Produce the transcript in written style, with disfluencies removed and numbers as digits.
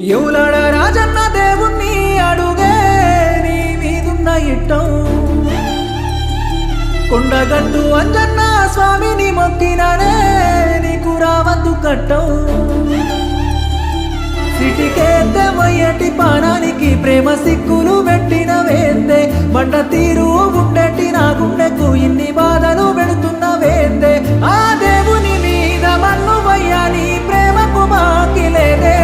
ఎవలాడ రాజన్న దేవుణ్ణి అడుగే నీ మీదున్న ఇట్టం కొండగట్టు అంజన్న స్వామిని మొక్కిననే నీకు రావద్దు కట్టం సిటికేతే మొయ్యటి పానానికి ప్రేమ సిక్కులు పెట్టిన వేందే బండ తీరు ఉండేటి నా గుండెకు ఇన్ని బాధలు పెడుతున్న వేందే ఆ దేవుని మీద మన్ను వయ్యా నీ ప్రేమకు మాకి లేదే